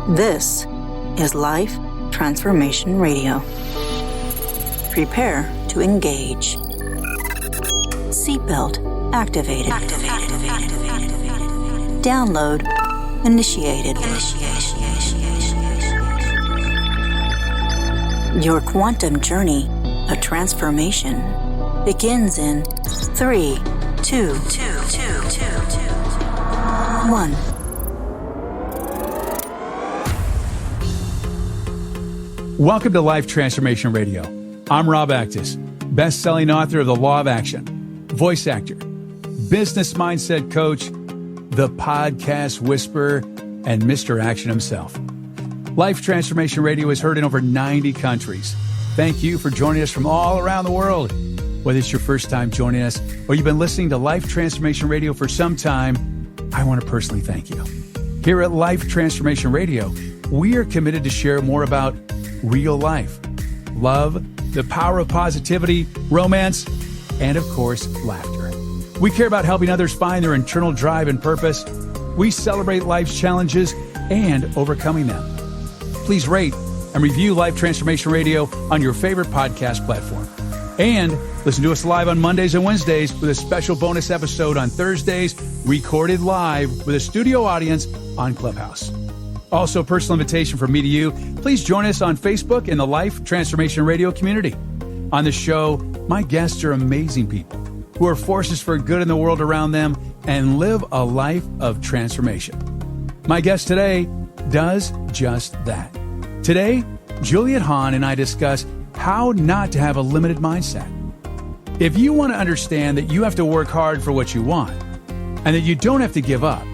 This is Life Transformation Radio. Prepare to engage. Seatbelt activated. Download initiated. Your quantum journey of transformation begins in 3, 2, 1. Welcome to Life Transformation Radio. I'm Rob Actis, best-selling author of The Law of Action, voice actor, business mindset coach, the podcast whisperer, and Mr. Action himself. Life Transformation Radio is heard in over 90 countries. Thank you for joining us from all around the world. Whether it's your first time joining us or you've been listening to Life Transformation Radio for some time, I want to personally thank you. Here at Life Transformation Radio, we are committed to share more about real life, love, the power of positivity, romance, and of course, laughter. We care about helping others find their internal drive and purpose. We celebrate life's challenges and overcoming them. Please rate and review Life Transformation Radio on your favorite podcast platform. And listen to us live on Mondays and Wednesdays with a special bonus episode on Thursdays, recorded live with a studio audience on Clubhouse. Also, a personal invitation from me to you. Please join us on Facebook in the Life Transformation Radio community. On the show, my guests are amazing people who are forces for good in the world around them and live a life of transformation. My guest today does just that. Today, Juliet Hahn and I discuss how not to have a limited mindset. If you want to understand that you have to work hard for what you want and that you don't have to give up,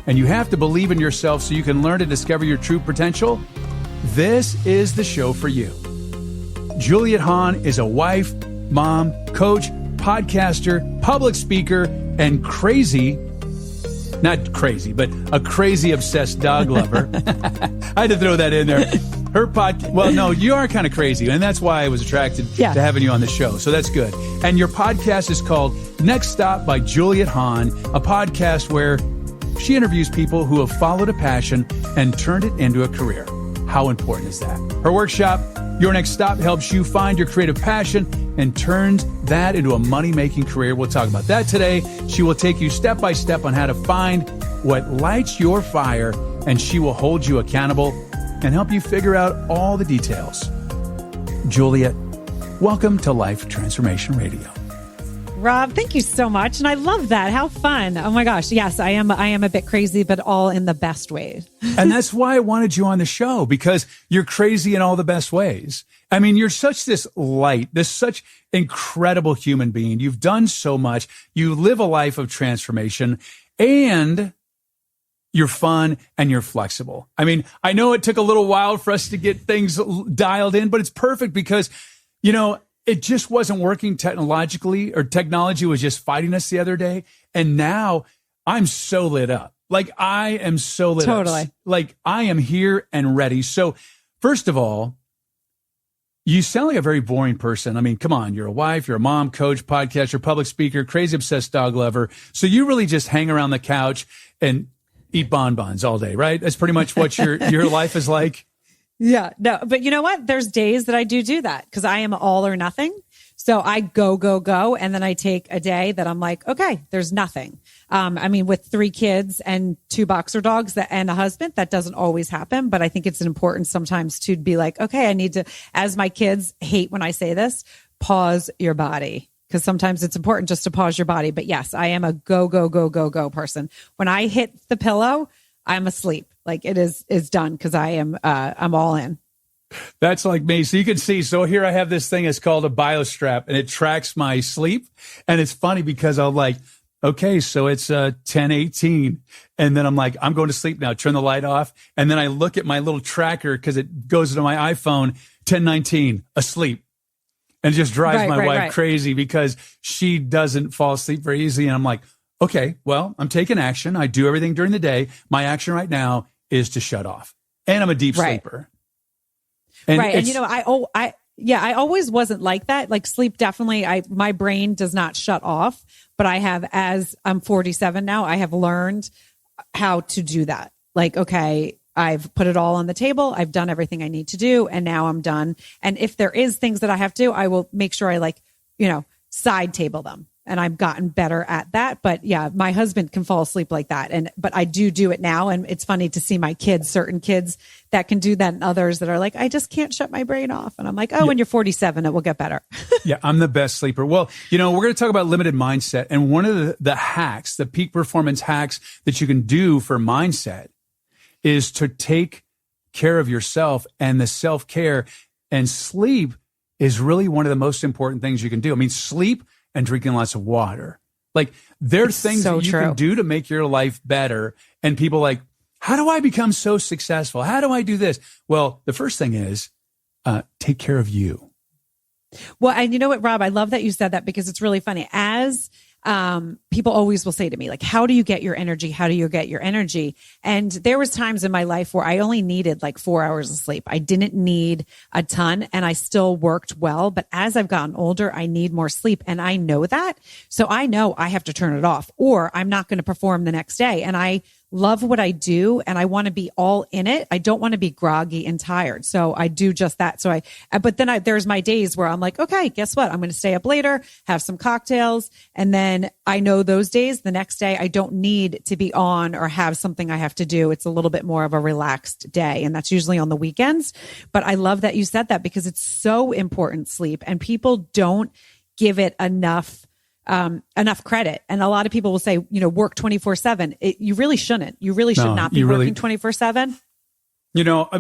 and you have to believe in yourself so you can learn to discover your true potential, this is the show for you. Juliet Hahn is a wife, mom, coach, podcaster, public speaker, and not crazy, but a crazy obsessed dog lover. I had to throw that in there. Well, no, you are kind of crazy, and that's why I was attracted to having you on the show, so that's good. And your podcast is called Next Stop by Juliet Hahn, a podcast where she interviews people who have followed a passion and turned it into a career. How important is that? Her workshop, Your Next Stop, helps you find your creative passion and turns that into a money-making career. We'll talk about that today. She will take you step by step on how to find what lights your fire, and she will hold you accountable and help you figure out all the details. Juliet, welcome to Life Transformation Radio. Rob, thank you so much. And I love that. How fun. Oh my gosh. Yes, I am a bit crazy, but all in the best way. And that's why I wanted you on the show, because you're crazy in all the best ways. I mean, you're such this such incredible human being. You've done so much. You live a life of transformation, and you're fun and you're flexible. I mean, I know it took a little while for us to get things dialed in, but it's perfect because, it just wasn't working technologically, or technology was just fighting us the other day. And now I'm so lit up. Like, I am so lit up. Totally. Like, I am here and ready. So first of all, you sound like a very boring person. I mean, come on, you're a wife, you're a mom, coach, podcaster, public speaker, crazy obsessed dog lover. So you really just hang around the couch and eat bonbons all day, right? That's pretty much what your life is like. Yeah, no, but you know what? There's days that I do that because I am all or nothing. So I go, and then I take a day that I'm like, okay, there's nothing. I mean, with 3 kids and 2 boxer dogs and a husband, that doesn't always happen. But I think it's important sometimes to be like, okay, I need to, as my kids hate when I say this, pause your body. Because sometimes it's important just to pause your body. But yes, I am a go person. When I hit the pillow, I'm asleep. Like, it is done because I'm all in. That's like me. So you can see, so here I have this thing, it's called a BioStrap, and it tracks my sleep. And it's funny because I'm like, okay, so it's 10:18. And then I'm like, I'm going to sleep now. Turn the light off. And then I look at my little tracker because it goes into my iPhone, 10:19, asleep. And it just drives my wife crazy because she doesn't fall asleep very easily. And I'm like, okay, well, I'm taking action. I do everything during the day. My action right now is to shut off. And I'm a deep sleeper. And right. And I always wasn't like that. Like, sleep, definitely, my brain does not shut off, but I have, as I'm 47 now, I have learned how to do that. Like, okay, I've put it all on the table. I've done everything I need to do. And now I'm done. And if there is things that I have to do, I will make sure I side table them. And I've gotten better at that. But yeah, my husband can fall asleep like that. But I do it now. And it's funny to see my kids, certain kids that can do that, and others that are like, I just can't shut my brain off. And I'm like, when you're 47, it will get better. Yeah, I'm the best sleeper. Well, we're going to talk about limited mindset. And one of the hacks, the peak performance hacks that you can do for mindset is to take care of yourself, and the self-care and sleep is really one of the most important things you can do. I mean, sleep and drinking lots of water. Like, there's things that you can do to make your life better. And people like, how do I become so successful? How do I do this? Well, the first thing is take care of you. Well, and you know what, Rob, I love that you said that, because it's really funny. As people always will say to me, like, how do you get your energy? How do you get your energy? And there was times in my life where I only needed like 4 hours of sleep. I didn't need a ton, and I still worked well. But as I've gotten older, I need more sleep, and I know that. So I know I have to turn it off, or I'm not going to perform the next day. And I love what I do, and I want to be all in it. I don't want to be groggy and tired. So I do just that. But then there's my days where I'm like, okay, guess what? I'm going to stay up later, have some cocktails. And then I know those days, the next day, I don't need to be on or have something I have to do. It's a little bit more of a relaxed day. And that's usually on the weekends. But I love that you said that, because it's so important, sleep, and people don't give it enough credit. And a lot of people will say, work 24/7. You really shouldn't. You really should not be working 24/7.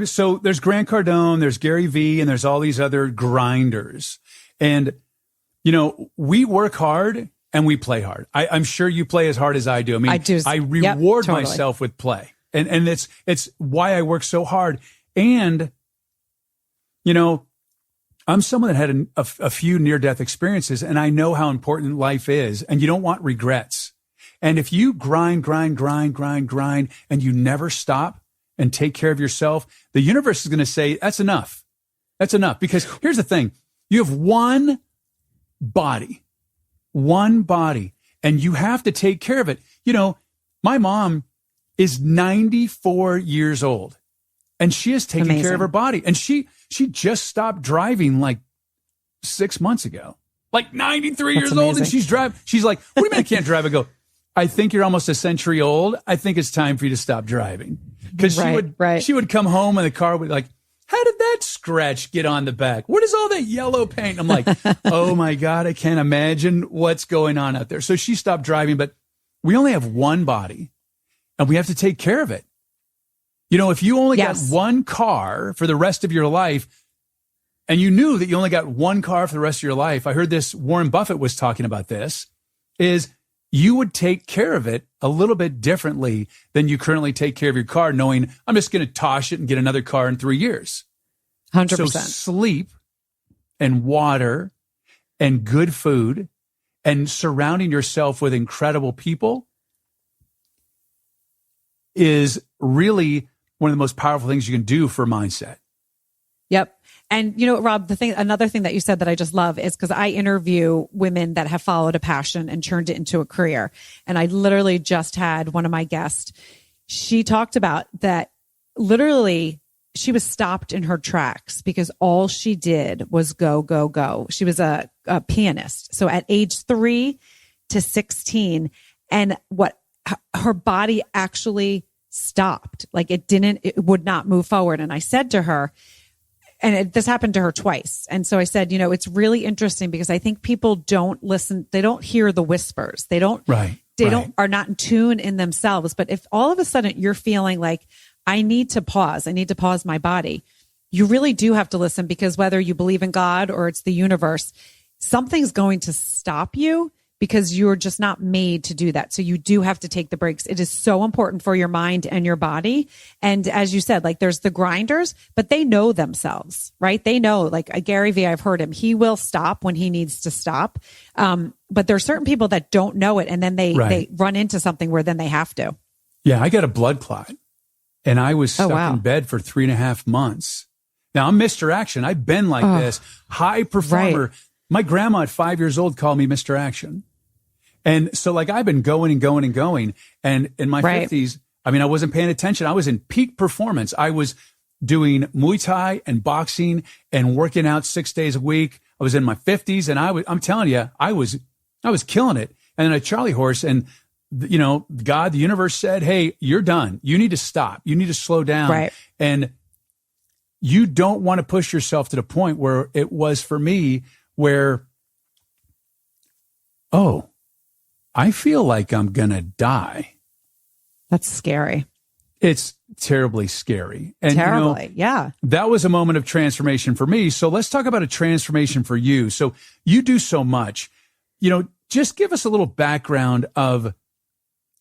So there's Grant Cardone, there's Gary Vee, and there's all these other grinders. And, we work hard and we play hard. I'm sure you play as hard as I do. I mean, I do. I reward myself with play. And it's why I work so hard. And, I'm someone that had a few near-death experiences, and I know how important life is, and you don't want regrets. And if you grind, and you never stop and take care of yourself, the universe is going to say, that's enough. That's enough. Because here's the thing. You have one body, and you have to take care of it. My mom is 94 years old, and she is taking care of her body. And she just stopped driving like 6 months ago, like 93 years old. And she's driving. She's like, what do you mean I can't drive? I go, I think you're almost a century old. I think it's time for you to stop driving. Because she would come home and the car would be like, how did that scratch get on the back? What is all that yellow paint? I'm like, oh my God, I can't imagine what's going on out there. So she stopped driving, but we only have one body and we have to take care of it. If you only got one car for the rest of your life, and you knew that you only got one car for the rest of your life, I heard this, Warren Buffett was talking about this, is you would take care of it a little bit differently than you currently take care of your car, knowing I'm just going to toss it and get another car in 3 years. 100%. So sleep and water and good food and surrounding yourself with incredible people is really one of the most powerful things you can do for mindset. Yep. And Rob, another thing that you said that I just love is because I interview women that have followed a passion and turned it into a career. And I literally just had one of my guests. She talked about that. Literally, she was stopped in her tracks because all she did was go, go, go. She was a pianist. So at age 3 to 16, and her body actually stopped. Like it would not move forward. And I said to her, this happened to her twice. And so I said, it's really interesting because I think people don't listen. They don't hear the whispers. They are not in tune in themselves. But if all of a sudden you're feeling like I need to pause my body, you really do have to listen, because whether you believe in God or it's the universe, something's going to stop you, because you're just not made to do that. So you do have to take the breaks. It is so important for your mind and your body. And as you said, like there's the grinders, but they know themselves, right? They know, like Gary Vee, I've heard him, he will stop when he needs to stop. But there are certain people that don't know it. And then they run into something where then they have to. Yeah. I got a blood clot and I was stuck in bed for 3.5 months. Now I'm Mr. Action. I've been like this high performer. Right. My grandma at 5 years old called me Mr. Action. And so like I've been going and going and going. And in my 50s, I mean, I wasn't paying attention. I was in peak performance. I was doing Muay Thai and boxing and working out 6 days a week. I was in my 50s, and I'm telling you, I was killing it. And then a Charlie horse, and God, the universe said, "Hey, you're done. You need to stop. You need to slow down." Right. And you don't want to push yourself to the point where it was for me, where, oh, I feel like I'm going to die. That's scary. It's terribly scary. And terribly. Yeah. That was a moment of transformation for me. So let's talk about a transformation for you. So you do so much, just give us a little background of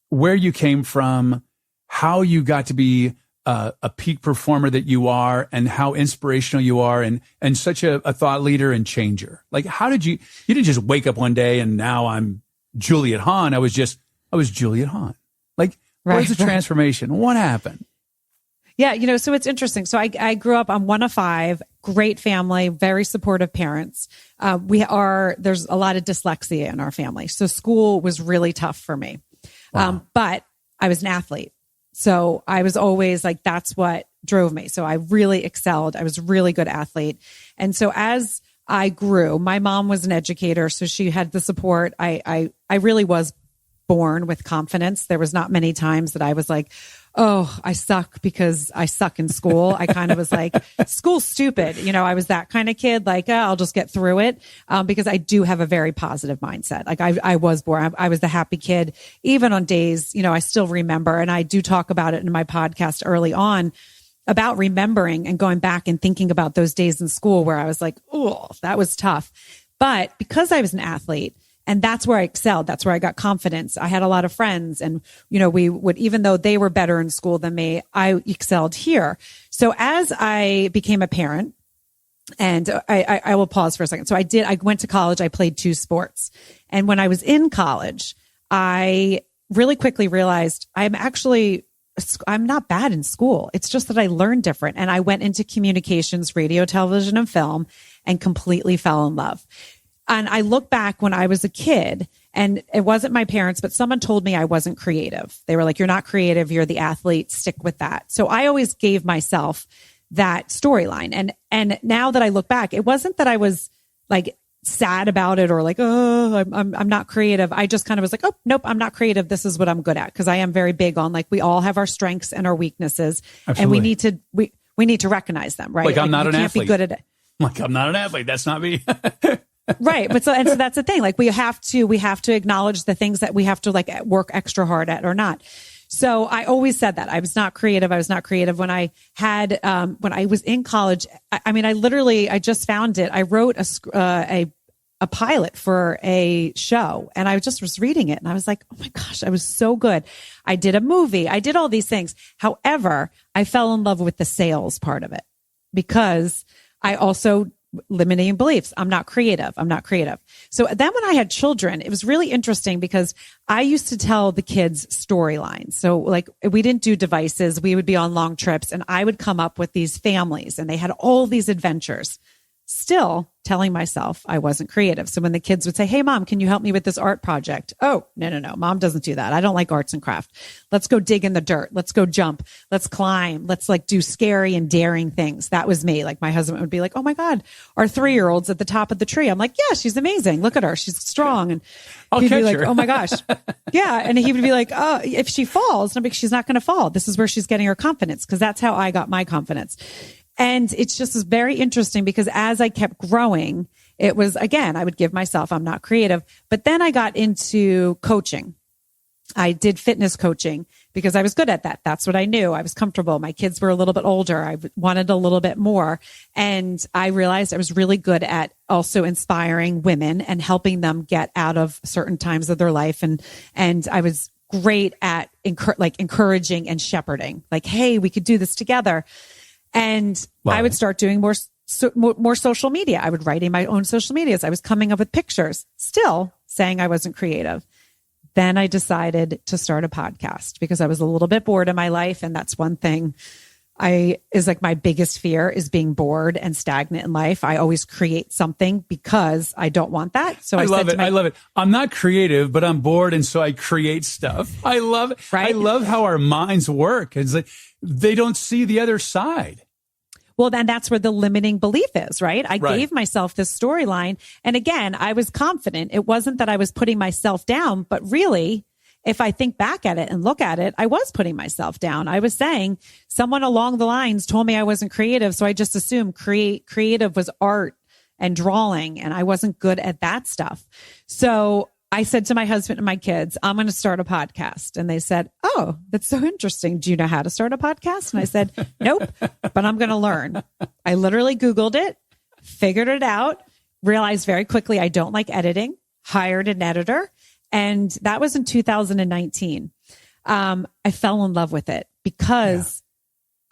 where you came from, how you got to be a peak performer that you are, and how inspirational you are, and such a thought leader and changer. Like, how did you didn't just wake up one day and now I'm Juliet Hahn. I was Juliet Hahn. Like, where's the transformation? What happened? Yeah, so it's interesting. So I grew up, I'm one of 5, great family, very supportive parents. There's a lot of dyslexia in our family. So school was really tough for me. Wow. But I was an athlete. So I was always like, that's what drove me. So I really excelled. I was a really good athlete. And so as I grew, my mom was an educator, so she had the support. I really was born with confidence. There was not many times that I was like, oh, I suck because I suck in school. I kind of was like, school's stupid. I was that kind of kid, like, I'll just get through it. Because I do have a very positive mindset. Like I was born, I was the happy kid, even on days, I still remember, and I do talk about it in my podcast early on about remembering and going back and thinking about those days in school where I was like, oh, that was tough. But because I was an athlete, and that's where I excelled. That's where I got confidence. I had a lot of friends, and, we would, even though they were better in school than me, I excelled here. So as I became a parent, and I will pause for a second. So I went to college. I played 2 sports. And when I was in college, I really quickly realized I'm not bad in school. It's just that I learned different. And I went into communications, radio, television, and film, and completely fell in love. And I look back when I was a kid, and it wasn't my parents, but someone told me I wasn't creative. They were like, you're not creative. You're the athlete. Stick with that. So I always gave myself that storyline. And now that I look back, it wasn't that I was like sad about it or like, oh, I'm not creative. I just kind of was like, oh, nope, I'm not creative. This is what I'm good at. Cause I am very big on, like, we all have our strengths and our weaknesses. Absolutely. And we need to recognize them, right? Like, I'm not an athlete. Be good at it. Like, I'm not an athlete. That's not me. Right. But so that's the thing. Like, we have to acknowledge the things that we have to like work extra hard at or not. So I always said that I was not creative. When I had, when I was in college, I just found it. I wrote a pilot for a show, and I just was reading it, and I was like, oh my gosh, I was so good. I did a movie. I did all these things. However, I fell in love with the sales part of it, because I also limiting beliefs. I'm not creative. So then when I had children, it was really interesting because I used to tell the kids storylines. So like, we didn't do devices. We would be on long trips, and I would come up with these families, and they had all these adventures, still telling myself I wasn't creative. So when the kids would say, hey, Mom, can you help me with this art project? Oh, no. Mom doesn't do that. I don't like arts and craft. Let's go dig in the dirt. Let's go jump. Let's climb. Let's like do scary and daring things. That was me. Like, my husband would be like, oh my God, our 3-year-old's at the top of the tree. I'm like, yeah, she's amazing. Look at her. She's strong. And he'd be like, oh my gosh. Yeah. And he would be like, oh, if she falls, she's not going to fall. This is where she's getting her confidence. Cause that's how I got my confidence. And it's just very interesting because as I kept growing, it was, again, I would give myself, I'm not creative. But then I got into coaching. I did fitness coaching because I was good at that. That's what I knew. I was comfortable. My kids were a little bit older. I wanted a little bit more. And I realized I was really good at also inspiring women and helping them get out of certain times of their life. And I was great at encouraging and shepherding, like, hey, we could do this together. And wow. I would start doing more social media. I would write in my own social medias. I was coming up with pictures, still saying I wasn't creative. Then I decided to start a podcast because I was a little bit bored in my life. And that's one thing is like my biggest fear is being bored and stagnant in life. I always create something because I don't want that. So I love it. I love it. I'm not creative, but I'm bored. And so I create stuff. I love it. Right? I love how our minds work. It's like they don't see the other side. Well, then that's where the limiting belief is, right? I Right. gave myself this storyline. And again, I was confident. It wasn't that I was putting myself down, but really, if I think back at it and look at it, I was putting myself down. I was saying someone along the lines told me I wasn't creative. So I just assumed creative was art and drawing, and I wasn't good at that stuff. So I said to my husband and my kids, I'm going to start a podcast. And they said, oh, that's so interesting. Do you know how to start a podcast? And I said, nope, but I'm going to learn. I literally Googled it, figured it out, realized very quickly I don't like editing, hired an editor. And that was in 2019. I fell in love with it because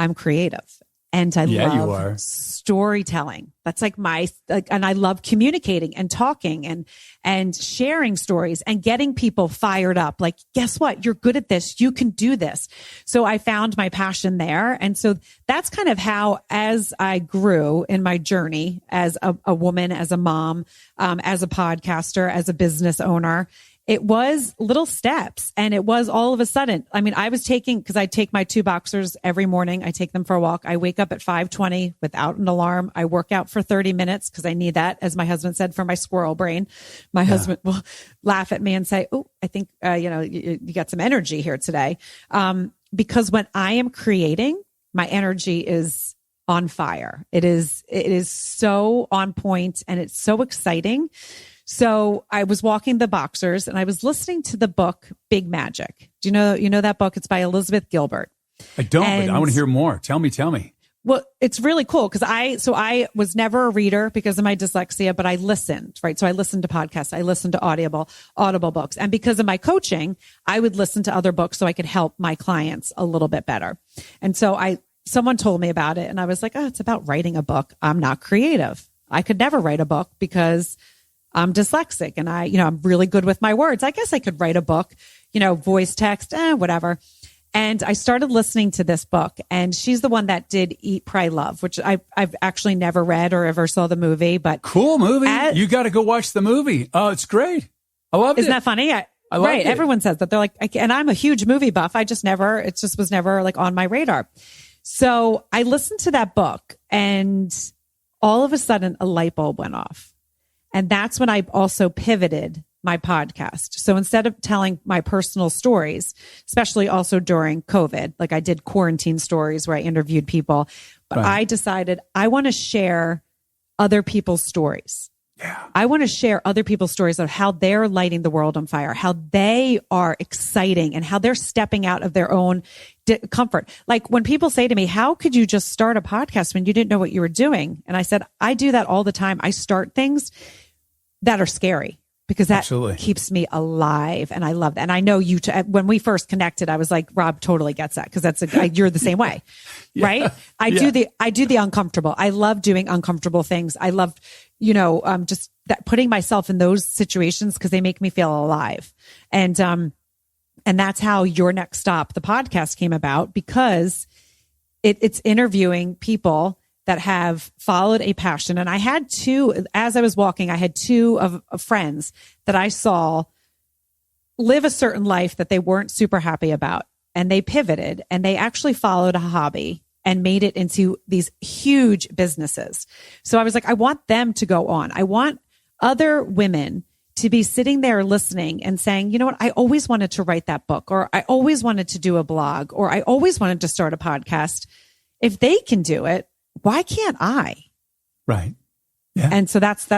I'm creative and I love storytelling. That's like and I love communicating and talking and sharing stories and getting people fired up. Like, guess what? You're good at this. You can do this. So I found my passion there. And so that's kind of how, as I grew in my journey as a woman, as a mom, as a podcaster, as a business owner, it was little steps, and it was all of a sudden. I mean, I was because I take my 2 boxers every morning. I take them for a walk. I wake up at 5:20 without an alarm. I work out for 30 minutes because I need that, as my husband said, for my squirrel brain. My husband will laugh at me and say, oh, I think, you got some energy here today. Because when I am creating, my energy is on fire. It is so on point and it's so exciting. So I was walking the boxers and I was listening to the book, Big Magic. Do you know that book? It's by Elizabeth Gilbert. I don't, but I want to hear more. Tell me. Well, it's really cool because I was never a reader because of my dyslexia, but I listened, right? So I listened to podcasts. I listened to audible books. And because of my coaching, I would listen to other books so I could help my clients a little bit better. And so someone told me about it and I was like, oh, it's about writing a book. I'm not creative. I could never write a book because I'm dyslexic and I'm really good with my words. I guess I could write a book, voice text, whatever. And I started listening to this book, and she's the one that did Eat, Pray, Love, which I've actually never read or ever saw the movie, but cool movie. You got to go watch the movie. Oh, it's great. I loved it. Isn't that funny? I loved it. Everyone says that. They're like, and I'm a huge movie buff. It just was never like on my radar. So I listened to that book and all of a sudden a light bulb went off. And that's when I also pivoted my podcast. So instead of telling my personal stories, especially also during COVID, like I did quarantine stories where I interviewed people, but I decided I want to share other people's stories. Yeah. I want to share other people's stories of how they're lighting the world on fire, how they are exciting and how they're stepping out of their own comfort. Like when people say to me, how could you just start a podcast when you didn't know what you were doing? And I said, I do that all the time. I start things that are scary because that keeps me alive. And I love that. And I know you, when we first connected, I was like, Rob totally gets that because you're the same way, right? I do the uncomfortable. I love doing uncomfortable things. I love, just that putting myself in those situations because they make me feel alive. And that's how Your Next Stop, the podcast, came about because it's interviewing people that have followed a passion. And I had as I was walking, I had 2 of friends that I saw live a certain life that they weren't super happy about. And they pivoted and they actually followed a hobby and made it into these huge businesses. So I was like, I want them to go on. I want other women to be sitting there listening and saying, you know what? I always wanted to write that book, or I always wanted to do a blog, or I always wanted to start a podcast. If they can do it, why can't I? Right. Yeah. And so that's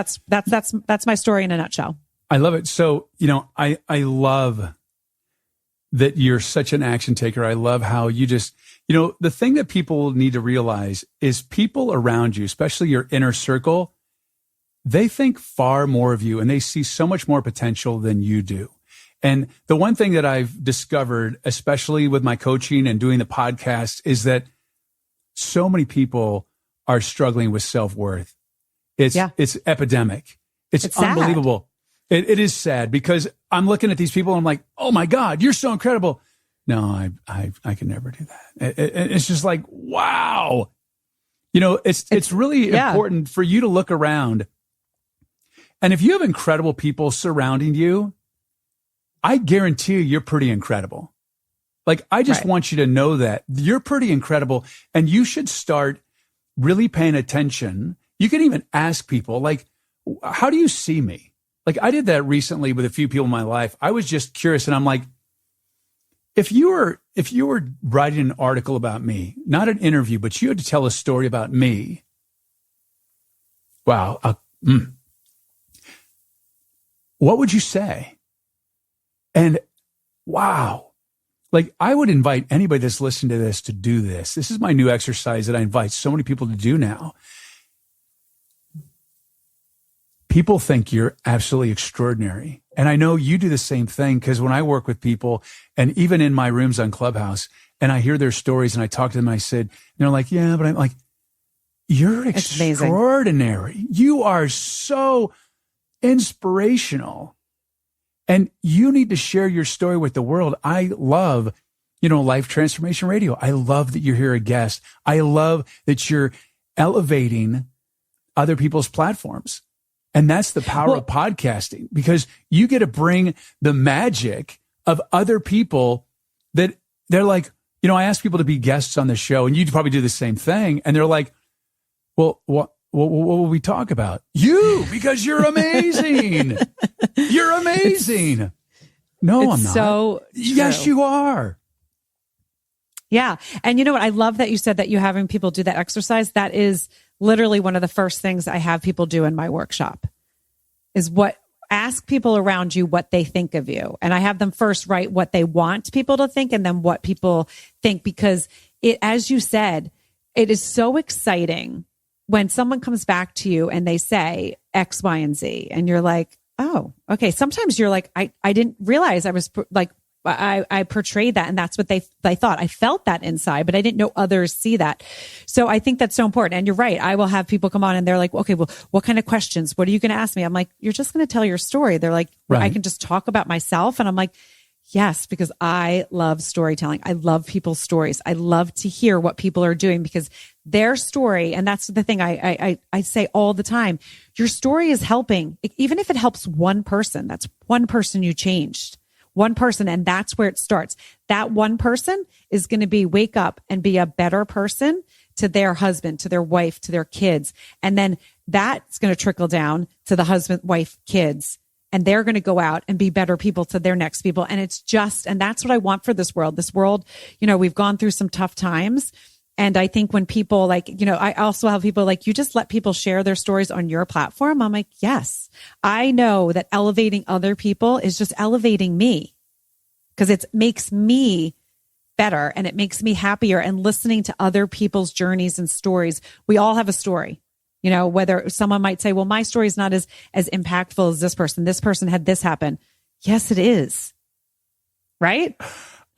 my story in a nutshell. I love it. So, I love that you're such an action taker. I love how you just, the thing that people need to realize is people around you, especially your inner circle, they think far more of you and they see so much more potential than you do. And the one thing that I've discovered, especially with my coaching and doing the podcast, is that so many people are struggling with self-worth. It's epidemic. It's unbelievable. It is sad because I'm looking at these people and I'm like, oh my God, you're so incredible. no, I can never do that. It's just like, wow. You know, it's really important for you to look around. And if you have incredible people surrounding you, I guarantee you're pretty incredible. Like, I just want you to know that you're pretty incredible, and you should start really paying attention. You can even ask people, like, how do you see me? Like, I did that recently with a few people in my life. I was just curious, and I'm like, if you were writing an article about me, not an interview, but you had to tell a story about me, wow, what would you say? And wow. Like, I would invite anybody that's listening to this to do this. This is my new exercise that I invite so many people to do now. People think you're absolutely extraordinary. And I know you do the same thing, because when I work with people, and even in my rooms on Clubhouse, and I hear their stories and I talk to them, I said, they're like, yeah, but I'm like, you're extraordinary. You are so inspirational. And you need to share your story with the world. I love, Life Transformation Radio. I love that you're here a guest. I love that you're elevating other people's platforms. And that's the power of podcasting, because you get to bring the magic of other people that they're like, I ask people to be guests on the show, and you probably do the same thing. And they're like, well, what will we talk about? You, because you're amazing. You're amazing. No, I'm not. So true. Yes, you are. Yeah. And you know what? I love that you said that you're having people do that exercise. That is literally one of the first things I have people do in my workshop, is ask people around you what they think of you. And I have them first write what they want people to think, and then what people think, because as you said, it is so exciting when someone comes back to you and they say X, Y, and Z, and you're like, oh, okay. Sometimes you're like, I didn't realize I was like, I portrayed that, and that's what they thought. I felt that inside, but I didn't know others see that. So I think that's so important. And you're right. I will have people come on and they're like, okay, well, what kind of questions? What are you going to ask me? I'm like, you're just going to tell your story. They're like, I can just talk about myself. And I'm like, yes, because I love storytelling. I love people's stories. I love to hear what people are doing, because their story, and that's the thing I say all the time, your story is helping. Even if it helps one person, that's one person you changed. One person, and that's where it starts. That one person is going to wake up and be a better person to their husband, to their wife, to their kids. And then that's going to trickle down to the husband, wife, kids. And they're going to go out and be better people to their next people. And and that's what I want for this world. This world, we've gone through some tough times. And I think when people I also have people like, you just let people share their stories on your platform. I'm like, yes, I know that elevating other people is just elevating me, because it makes me better and it makes me happier. And listening to other people's journeys and stories, we all have a story, whether someone might say, well, my story is not as impactful as this person had this happen. Yes, it is. Right?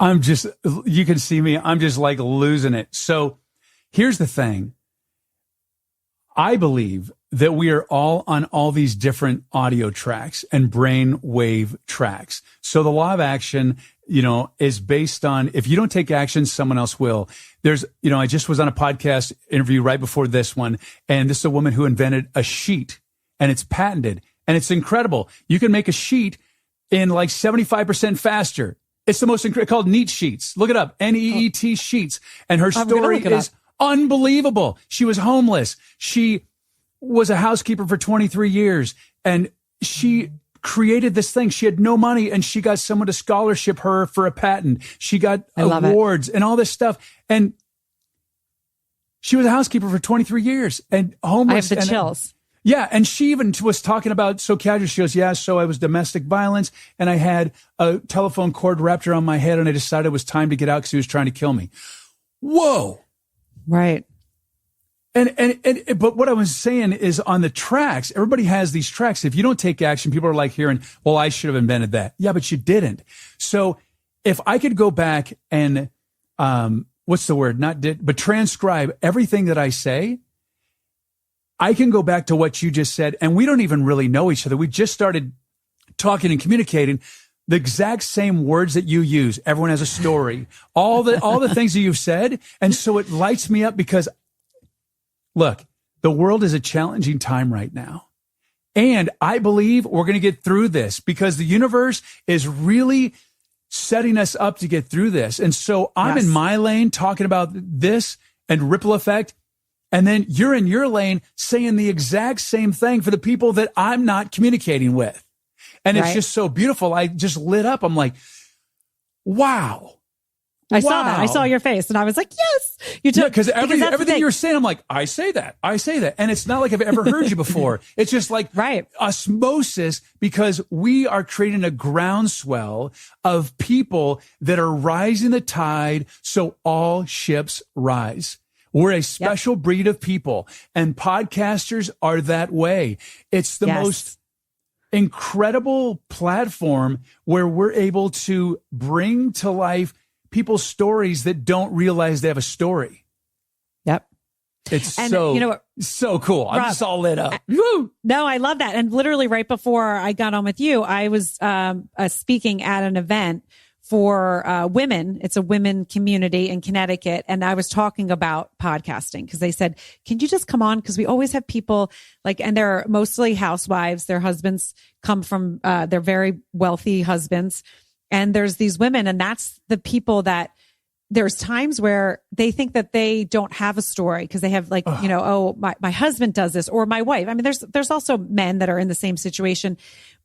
You can see me. I'm just like losing it. So here's the thing. I believe that we are all on all these different audio tracks and brain wave tracks. So the law of action, is based on, if you don't take action, someone else will. I just was on a podcast interview right before this one, and this is a woman who invented a sheet, and it's patented, and it's incredible. You can make a sheet in like 75% faster. It's the most incredible, called Neat Sheets. Look it up, NEET Sheets. And her story is unbelievable. She was homeless. She was a housekeeper for 23 years, and she created this thing. She had no money, and she got someone to scholarship her for a patent. She got awards and all this stuff. And she was a housekeeper for 23 years and homeless. I have the chills. Yeah. And she even was talking about, so casual, she goes, yeah, so I was domestic violence, and I had a telephone cord wrapped around my head, and I decided it was time to get out because he was trying to kill me. Whoa. Right. But what I was saying is, on the tracks, everybody has these tracks. If you don't take action, people are like hearing, well, I should have invented that. Yeah, but you didn't. So if I could go back and, transcribe everything that I say, I can go back to what you just said, and we don't even really know each other. We just started talking and communicating, the exact same words that you use. Everyone has a story, all the things that you've said. And so it lights me up because look, the world is a challenging time right now. And I believe we're going to get through this because the universe is really setting us up to get through this. And so I'm in my lane talking about this and ripple effect. And then you're in your lane saying the exact same thing for the people that I'm not communicating with. And it's just so beautiful. I just lit up. I'm like, wow. I saw that. I saw your face and I was like, yes, you took, because everything you're saying, I'm like, I say that. And it's not like I've ever heard you before. It's just like osmosis, because we are creating a groundswell of people that are rising the tide. So all ships rise. We're a special breed of people, and podcasters are that way. It's the most incredible platform where we're able to bring to life people's stories that don't realize they have a story. Yep. It's so cool. I'm just all lit up. Woo! No, I love that. And literally right before I got on with you, I was speaking at an event for women. It's a women community in Connecticut. And I was talking about podcasting because they said, can you just come on? Because we always have people like, and they're mostly housewives. Their husbands come from, they're very wealthy husbands. And there's these women, and that's the people that there's times where they think that they don't have a story because they have like, my husband does this, or my wife. I mean, there's also men that are in the same situation,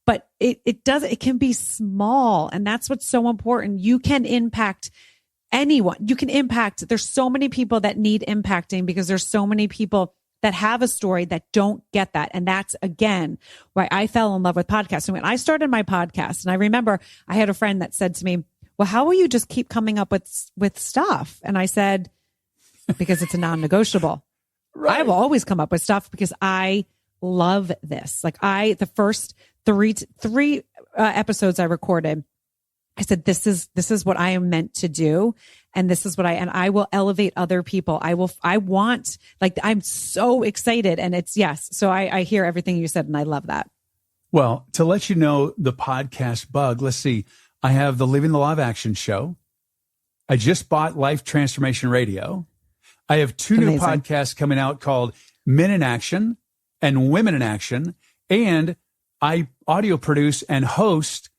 but it can be small. And that's what's so important. You can impact anyone. You can impact. There's so many people that need impacting because there's so many people that have a story that don't get that. And that's, again, why I fell in love with podcasting. When I started my podcast, and I remember I had a friend that said to me, well, how will you just keep coming up with stuff? And I said, because it's a non-negotiable. Right. I will always come up with stuff because I love this. Like the first three episodes I recorded, I said, this is what I am meant to do. And this is what I will elevate other people. I'm so excited. And it's so I hear everything you said and I love that. Well, to let you know the podcast bug, let's see. I have the Living the Law of Action show. I just bought Life Transformation Radio. I have two new podcasts coming out called Men in Action and Women in Action. And I audio produce and host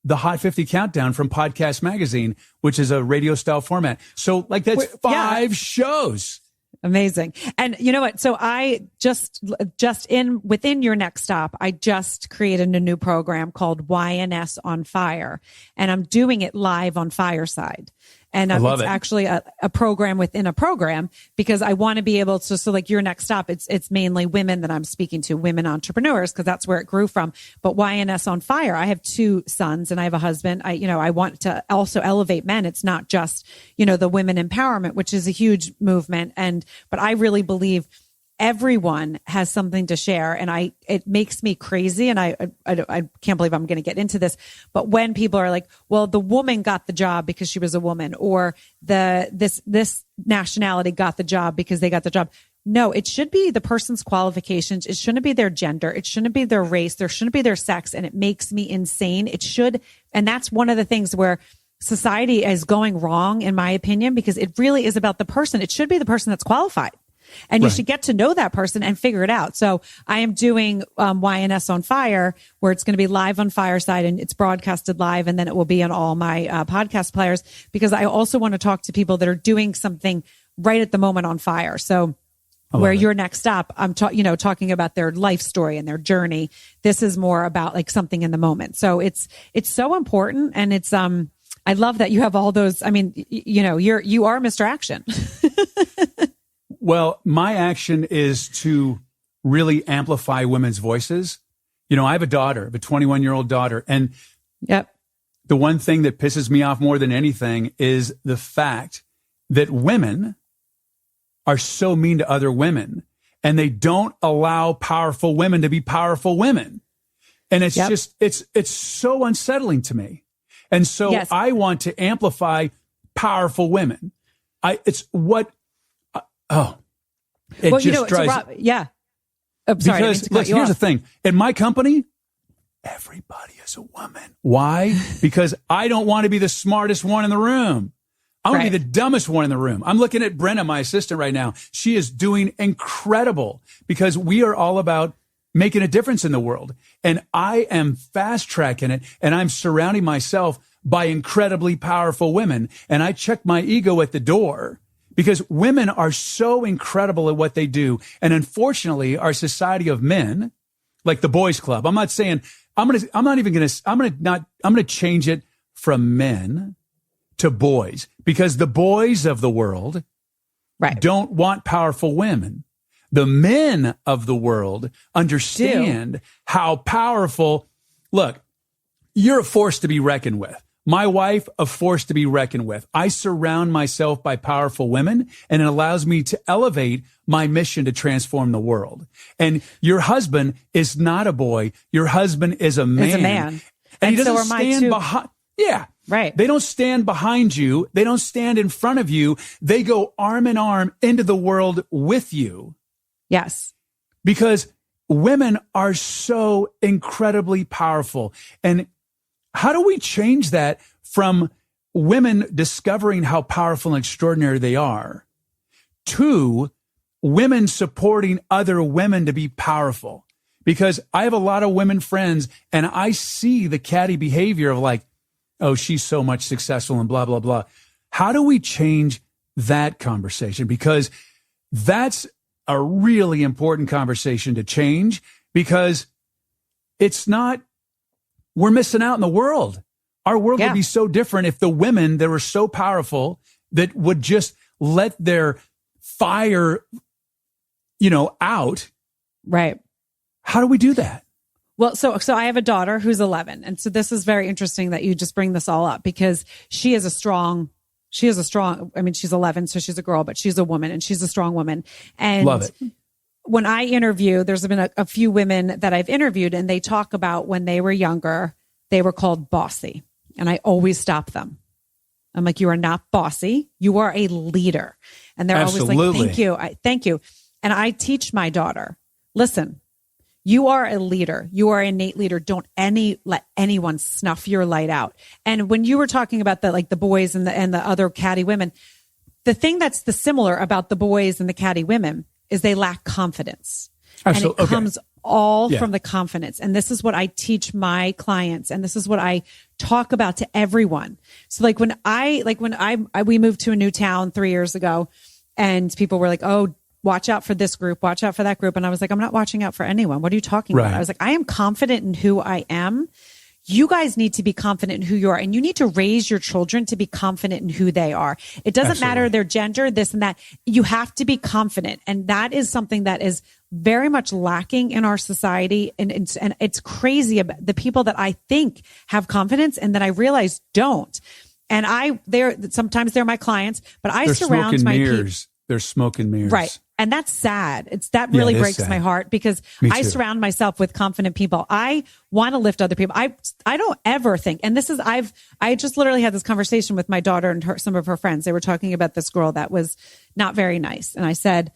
the Hot 50 Countdown from Podcast Magazine, which is a radio style format. So like that's 5 shows. Amazing. And you know what? So I within your next stop, I just created a new program called YNS on Fire, and I'm doing it live on Fireside. And it's actually a program within a program because I want to be able to, so like your next stop, it's mainly women that I'm speaking to, women entrepreneurs, because that's where it grew from. But YNS on Fire, I have 2 sons and I have a husband. I want to also elevate men. It's not just, the women empowerment, which is a huge movement. But I really believe everyone has something to share. And it makes me crazy. And I can't believe I'm going to get into this, but when people are like, well, the woman got the job because she was a woman, or this nationality got the job because they got the job. No, it should be the person's qualifications. It shouldn't be their gender. It shouldn't be their race. There shouldn't be their sex. And it makes me insane. It should. And that's one of the things where society is going wrong, in my opinion, because it really is about the person. It should be the person that's qualified. And you should get to know that person and figure it out. So I am doing YNS on Fire, where it's going to be live on Fireside and it's broadcasted live. And then it will be on all my podcast players, because I also want to talk to people that are doing something right at the moment on fire. So where your next stop, I'm talking about their life story and their journey. This is more about like something in the moment. So it's so important. And it's, I love that you have all those. I mean, you are Mr. Action. Well, my action is to really amplify women's voices. I have a 21-year-old daughter. And the one thing that pisses me off more than anything is the fact that women are so mean to other women, and they don't allow powerful women to be powerful women. And it's just, it's so unsettling to me. And so I want to amplify powerful women. It just drives. I'm sorry. Because here's the thing. In my company, everybody is a woman. Why? Because I don't want to be the smartest one in the room. I want to be the dumbest one in the room. I'm looking at Brenna, my assistant right now. She is doing incredible because we are all about making a difference in the world. And I am fast tracking it, and I'm surrounding myself by incredibly powerful women. And I check my ego at the door because women are so incredible at what they do. And unfortunately, our society of men, like the boys club, I'm not saying, I'm going to change it from men to boys because the boys of the world don't want powerful women. The men of the world understand how powerful. Look, you're a force to be reckoned with. My wife, a force to be reckoned with. I surround myself by powerful women, and it allows me to elevate my mission to transform the world. And your husband is not a boy. Your husband is a man. Is a man. And he doesn't stand behind. Yeah. Right. They don't stand behind you. They don't stand in front of you. They go arm in arm into the world with you. Yes. Because women are so incredibly powerful. And how do we change that from women discovering how powerful and extraordinary they are to women supporting other women to be powerful? Because I have a lot of women friends and I see the catty behavior of like, oh, she's so much successful and blah, blah, blah. How do we change that conversation? Because that's a really important conversation to change because it's not, we're missing out in the world. Our world would be so different if the women that were so powerful that would just let their fire, out. Right. How do we do that? Well, so I have a daughter who's 11. And so this is very interesting that you just bring this all up because she is a strong, she's 11, so she's a girl, but she's a woman and she's a strong woman. And love it. When I interview, there's been a few women that I've interviewed and they talk about when they were younger, they were called bossy. And I always stop them. I'm like, you are not bossy. You are a leader. And they're always like, thank you. And I teach my daughter, listen, you are a leader. You are an innate leader. Don't let anyone snuff your light out. And when you were talking about the boys and the other catty women, the thing that's the similar about the boys and the catty women is they lack confidence. Absolutely. And it comes all from the confidence. And this is what I teach my clients. And this is what I talk about to everyone. So we moved to a new town 3 years ago and people were like, oh, watch out for this group, watch out for that group. And I was like, I'm not watching out for anyone. What are you talking about? I was like, I am confident in who I am. You guys need to be confident in who you are. And you need to raise your children to be confident in who they are. It doesn't matter their gender, this and that. You have to be confident. And that is something that is very much lacking in our society. And it's crazy about the people that I think have confidence and that I realize don't. And sometimes they're my clients, but I surround my people. There's smoke and mirrors. Right. And that's sad. That really breaks my heart because I surround myself with confident people. I want to lift other people. I don't ever think, and this is, I just literally had this conversation with my daughter and some of her friends. They were talking about this girl that was not very nice. And I said,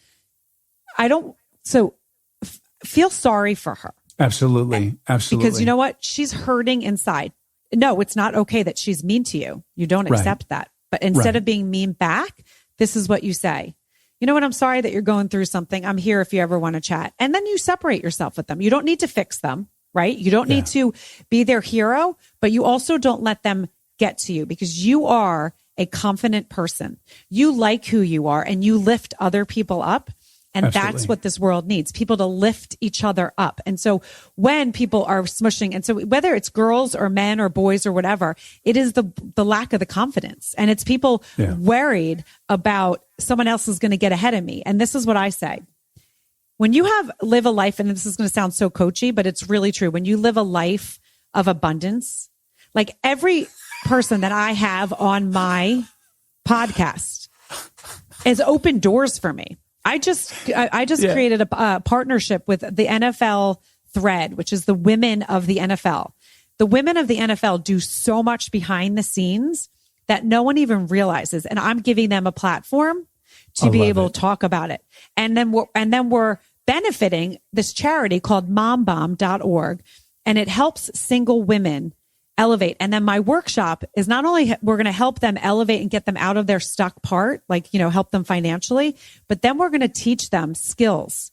feel sorry for her. Absolutely. Absolutely. Because you know what? She's hurting inside. No, it's not okay that she's mean to you. You don't accept that. But instead of being mean back, this is what you say. You know what? I'm sorry that you're going through something. I'm here if you ever want to chat. And then you separate yourself with them. You don't need to fix them, right? You don't need to be their hero, but you also don't let them get to you because you are a confident person. You like who you are and you lift other people up. And that's what this world needs, people to lift each other up. And so when people are smushing, and so whether it's girls or men or boys or whatever, it is the lack of the confidence. And it's people worried about someone else is going to get ahead of me. And this is what I say. When you live a life, and this is going to sound so coachy, but it's really true. When you live a life of abundance, like every person that I have on my podcast has opened doors for me. I just created a partnership with the NFL Thread, which is the women of the NFL. The women of the NFL do so much behind the scenes that no one even realizes. And I'm giving them a platform to be able to talk about it. And then we're benefiting this charity called mombomb.org. and it helps single women elevate. And then my workshop is not only we're going to help them elevate and get them out of their stuck part, like, help them financially, but then we're going to teach them skills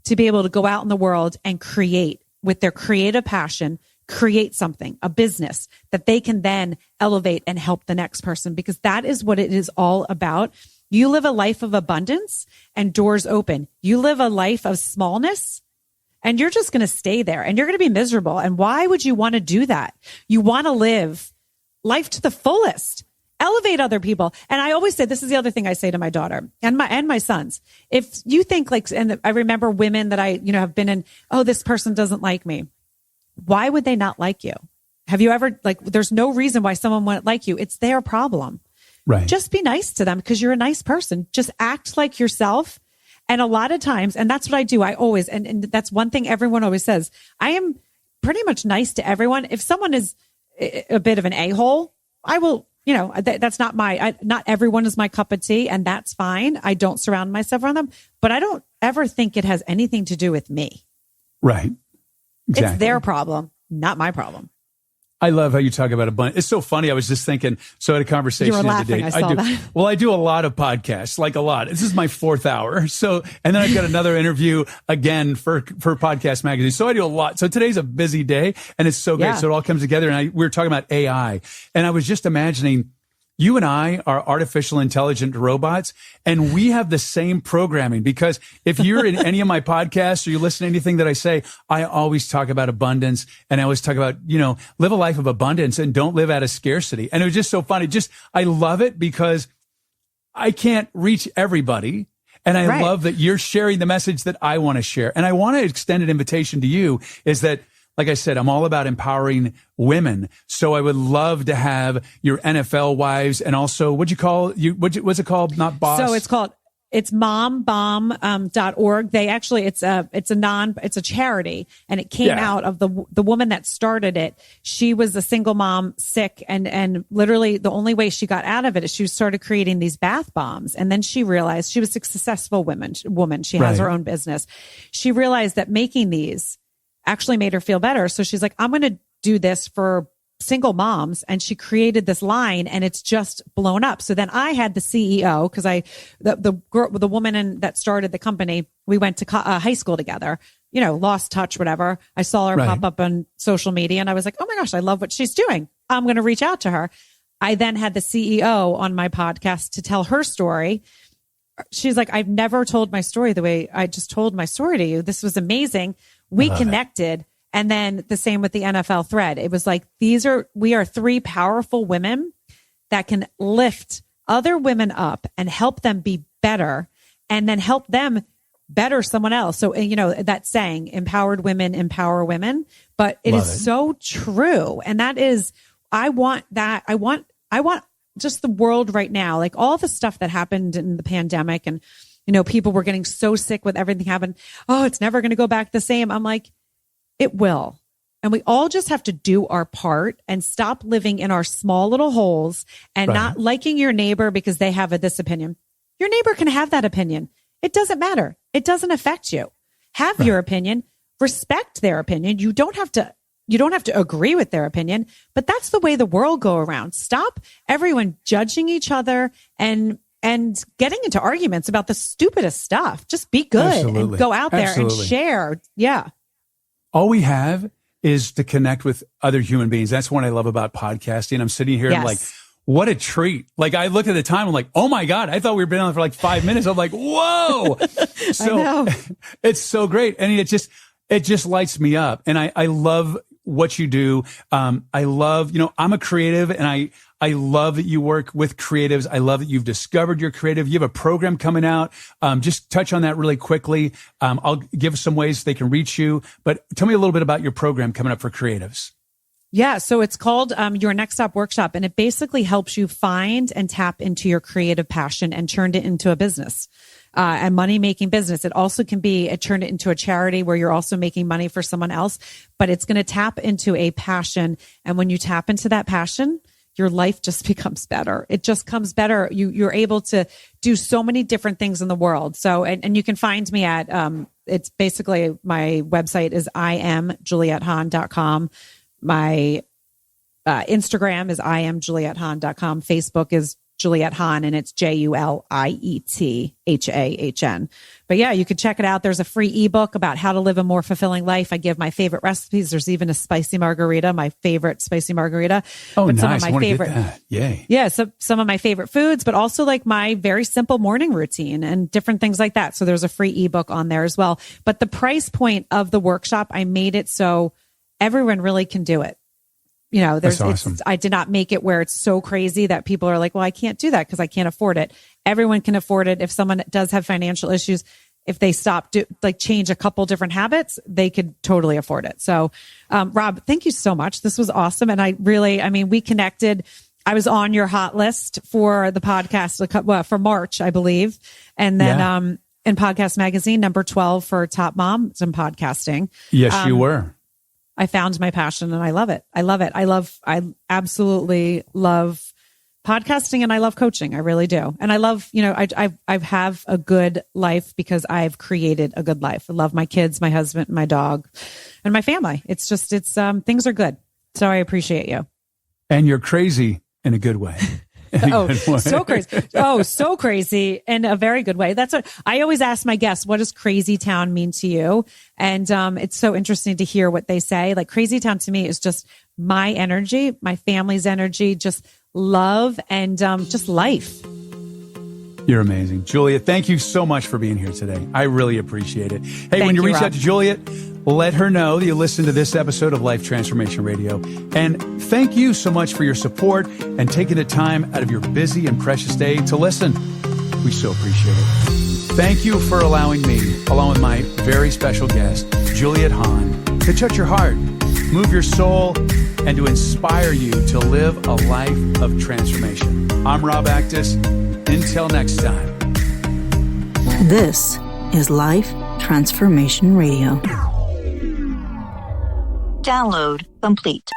to be able to go out in the world and create with their creative passion, create something, a business that they can then elevate and help the next person, because that is what it is all about. You live a life of abundance and doors open. You live a life of smallness and you're just going to stay there and you're going to be miserable. And why would you want to do that? You want to live life to the fullest, elevate other people. And I always say, this is the other thing I say to my daughter and my sons. If you think like, and I remember women that I, have been in, oh, this person doesn't like me. Why would they not like you? Have you ever, there's no reason why someone wouldn't like you. It's their problem. Right. Just be nice to them because you're a nice person. Just act like yourself. And a lot of times, and that's what I do. I always, and that's one thing everyone always says, I am pretty much nice to everyone. If someone is a bit of an a-hole, I will, that's not not everyone is my cup of tea, and that's fine. I don't surround myself around them, but I don't ever think it has anything to do with me. Right. Exactly. It's their problem, not my problem. I love how you talk about abundance. It's so funny. I was just thinking, so I had a conversation you were the other laughing, day. I saw that. Well, I do a lot of podcasts, like a lot. This is my 4th hour. So, and then I've got another interview again for Podcast Magazine. So I do a lot. So today's a busy day and it's so great. Yeah. So it all comes together. And we were talking about AI, and I was just imagining, you and I are artificial intelligent robots, and we have the same programming, because if you're in any of my podcasts or you listen to anything that I say, I always talk about abundance, and I always talk about, live a life of abundance and don't live out of scarcity. And it was just so funny. I love it because I can't reach everybody. And I love that you're sharing the message that I want to share. And I want to extend an invitation to you is that, like I said, I'm all about empowering women. So I would love to have your NFL wives, and also, what's it called? Not boss. So it's mombomb.org. They actually, it's a charity, and it came out of the woman that started it. She was a single mom, sick, and literally the only way she got out of it is she started creating these bath bombs. And then she realized she was a successful woman. She has her own business. She realized that making these actually made her feel better. So she's like, I'm going to do this for single moms. And she created this line, and it's just blown up. So then I had the CEO, because the woman that started the company, we went to high school together, lost touch, whatever. I saw her pop up on social media, and I was like, oh my gosh, I love what she's doing. I'm going to reach out to her. I then had the CEO on my podcast to tell her story. She's like, I've never told my story the way I just told my story to you. This was amazing. We connected. And then the same with the NFL thread. It was like, we are 3 powerful women that can lift other women up and help them be better, and then help them better someone else. So, that saying, empowered women empower women, but it is so true. And that is, I want that. I want just the world right now, like all the stuff that happened in the pandemic, and, people were getting so sick with everything happened. Oh, it's never going to go back the same. I'm like, it will. And we all just have to do our part and stop living in our small little holes and not liking your neighbor because they have this opinion. Your neighbor can have that opinion. It doesn't matter. It doesn't affect you. Have your opinion, respect their opinion. You don't have to agree with their opinion, but that's the way the world go around. Stop everyone judging each other and getting into arguments about the stupidest stuff. Just be good and go out there and share. Yeah. All we have is to connect with other human beings. That's what I love about podcasting. I'm sitting here and I'm like, what a treat. Like, I look at the time, I'm like, oh my God, I thought we were been on for like 5 minutes. I'm like, whoa. So it's so great. And it just lights me up. And I love what you do. I love, I'm a creative, and I love that you work with creatives. I love that you've discovered your creative. You have a program coming out. Just touch on that really quickly. I'll give some ways they can reach you, but tell me a little bit about your program coming up for creatives. Yeah. So it's called Your Next Stop Workshop, and it basically helps you find and tap into your creative passion and turn it into a business. A money-making business. It also can be turn it into a charity where you're also making money for someone else, but it's going to tap into a passion. And when you tap into that passion, your life just becomes better. It just comes better. You're able to do so many different things in the world. So, and you can find me at, it's basically, my website is IamJulietHahn.com. My Instagram is IamJulietHahn.com. Facebook is Juliet Hahn, and it's JulietHahn. But yeah, you could check it out. There's a free ebook about how to live a more fulfilling life. I give my favorite recipes. There's even a spicy margarita, my favorite spicy margarita. Oh, but nice. Some of my I want favorite, to get that. Yay. Yeah. So some of my favorite foods, but also like my very simple morning routine and different things like that. So there's a free ebook on there as well. But the price point of the workshop, I made it so everyone really can do it. You know, That's awesome. I did not make it where it's so crazy that people are like, well, I can't do that because I can't afford it. Everyone can afford it. If someone does have financial issues, if they change a couple different habits, they could totally afford it. So, Rob, thank you so much. This was awesome. And we connected. I was on your hot list for the podcast for March, I believe. And then, in Podcast Magazine, number 12 for Top Moms in Podcasting. Yes, you were. I found my passion and I love it. I absolutely love podcasting and I love coaching. I really do. And I love, I have a good life because I've created a good life. I love my kids, my husband, my dog, and my family. It's things are good. So I appreciate you. And you're crazy in a good way. So crazy. Oh, so crazy in a very good way. That's what I always ask my guests. What does crazy town mean to you? And it's so interesting to hear what they say. Like crazy town to me is just my energy, my family's energy, just love and just life. You're amazing. Juliet, thank you so much for being here today. I really appreciate it. Hey, when you reach out to Juliet, let her know that you listened to this episode of Life Transformation Radio. And thank you so much for your support and taking the time out of your busy and precious day to listen. We so appreciate it. Thank you for allowing me, along with my very special guest, Juliet Hahn, to touch your heart, move your soul, and to inspire you to live a life of transformation. I'm Rob Actis. Until next time. This is Life Transformation Radio. Download complete.